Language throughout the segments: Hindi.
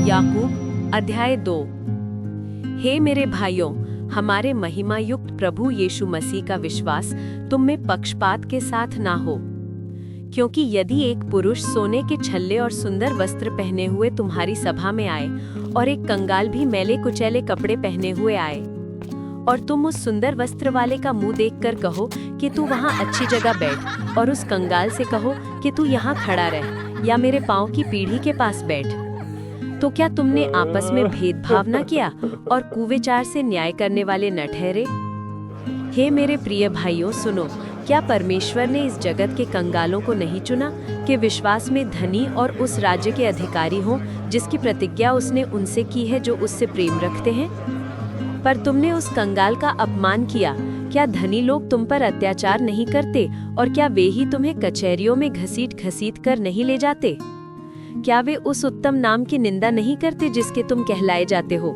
याकूब अध्याय 2। हे मेरे भाइयों, हमारे महिमायुक्त प्रभु यीशु मसीह का विश्वास तुम में पक्षपात के साथ ना हो। क्योंकि यदि एक पुरुष सोने के छल्ले और सुंदर वस्त्र पहने हुए तुम्हारी सभा में आए और एक कंगाल भी मैले कुचैले कपड़े पहने हुए आए, और तुम उस सुंदर वस्त्र वाले का मुंह देखकर कहो कि तू वहाँ अच्छी जगह बैठ, और उस कंगाल से कहो कि तू यहाँ खड़ा रह या मेरे पाँव की पीढ़ी के पास बैठ, तो क्या तुमने आपस में भेदभाव न किया और कुविचार से न्याय करने वाले न ठहरे? हे मेरे प्रिय भाइयों, सुनो, क्या परमेश्वर ने इस जगत के कंगालों को नहीं चुना कि विश्वास में धनी और उस राज्य के अधिकारी हों जिसकी प्रतिज्ञा उसने उनसे की है जो उससे प्रेम रखते हैं? पर तुमने उस कंगाल का अपमान किया। क्या धनी लोग तुम पर अत्याचार नहीं करते, और क्या वे ही तुम्हें कचहरियों में घसीट कर नहीं ले जाते? क्या वे उस उत्तम नाम की निंदा नहीं करते जिसके तुम कहलाए जाते हो?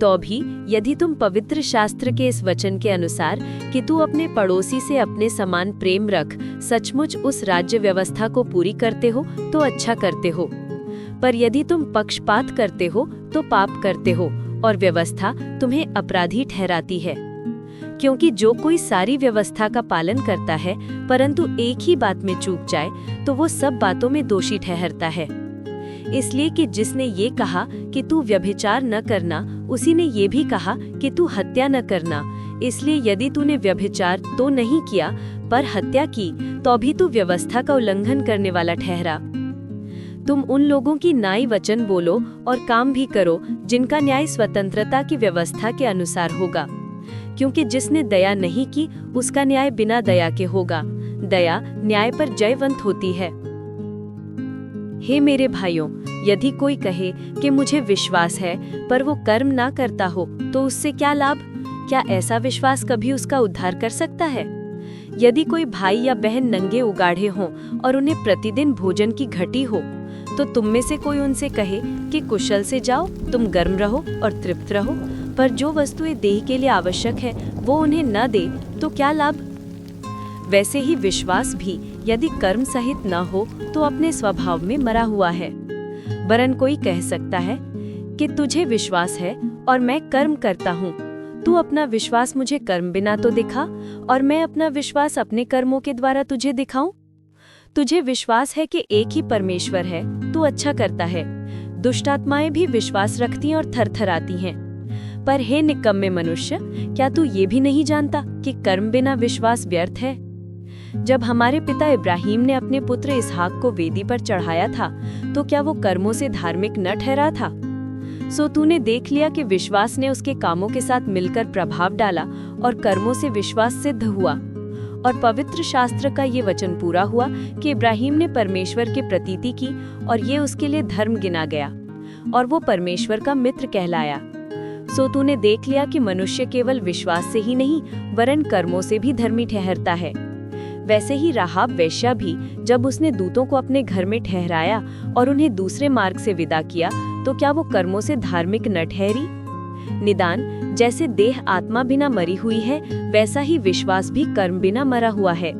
तो भी यदि तुम पवित्र शास्त्र के इस वचन के अनुसार कि तू अपने पड़ोसी से अपने समान प्रेम रख, सचमुच उस राज्य व्यवस्था को पूरी करते हो तो अच्छा करते हो। पर यदि तुम पक्षपात करते हो तो पाप करते हो, और व्यवस्था तुम्हें अपराधी ठहराती है। क्योंकि जो कोई सारी व्यवस्था का पालन करता है परंतु एक ही बात में चूक जाए तो वो सब बातों में दोषी ठहरता है। इसलिए कि जिसने ये कहा कि तू व्यभिचार न करना, उसी ने ये भी कहा कि तू हत्या न करना। इसलिए यदि तूने व्यभिचार तो नहीं किया पर हत्या की, तो भी तू व्यवस्था का उल्लंघन करने वाला ठहरा। तुम उन लोगों की न्याय वचन बोलो और काम भी करो जिनका न्याय स्वतंत्रता की व्यवस्था के अनुसार होगा, क्योंकि जिसने दया नहीं की उसका न्याय बिना दया के होगा। दया न्याय पर जयवंत होती है। हे मेरे भाइयों, यदि कोई कहे कि मुझे विश्वास है पर वो कर्म ना करता हो तो उससे क्या लाभ? क्या ऐसा विश्वास कभी उसका उद्धार कर सकता है? यदि कोई भाई या बहन नंगे उगाढ़े हों और उन्हें प्रतिदिन भोजन की घटी हो, तो तुम में से कोई उनसे कहे कि कुशल से जाओ, तुम गर्म रहो और तृप्त रहो, पर जो वस्तुएं देह के लिए आवश्यक है वो उन्हें न दे तो क्या लाभ? वैसे ही विश्वास भी यदि कर्म सहित न हो तो अपने स्वभाव में मरा हुआ है। वरन कोई कह सकता है कि तुझे विश्वास है और मैं कर्म करता हूँ, तू अपना विश्वास मुझे कर्म बिना तो दिखा, और मैं अपना विश्वास अपने कर्मों के द्वारा तुझे दिखाऊं। तुझे विश्वास है कि एक ही परमेश्वर है, तू अच्छा करता है। दुष्ट आत्माएं भी विश्वास रखती और थरथराती हैं। पर हे निकम्मे मनुष्य, क्या तू ये भी नहीं जानता कि कर्म बिना विश्वास व्यर्थ है? जब हमारे पिता इब्राहिम ने अपने पुत्र इसहाक को वेदी पर चढ़ाया था तो क्या वो कर्मों से धार्मिक न ठहरा था? सो तूने देख लिया कि विश्वास ने उसके कामों के साथ मिलकर प्रभाव डाला और कर्मों से विश्वास सिद्ध हुआ। और पवित्र शास्त्र का ये वचन पूरा हुआ कि इब्राहिम ने परमेश्वर की प्रतीति की और ये उसके लिए धर्म गिना गया, और वो परमेश्वर का मित्र कहलाया। सो तूने देख लिया कि मनुष्य केवल विश्वास से ही नहीं वरन कर्मों से भी धर्मी ठहरता है। वैसे ही राहाब वेश्या भी, जब उसने दूतों को अपने घर में ठहराया और उन्हें दूसरे मार्ग से विदा किया, तो क्या वो कर्मों से धार्मिक न ठहरी? निदान जैसे देह आत्मा बिना मरी हुई है, वैसा ही विश्वास भी कर्म बिना मरा हुआ है।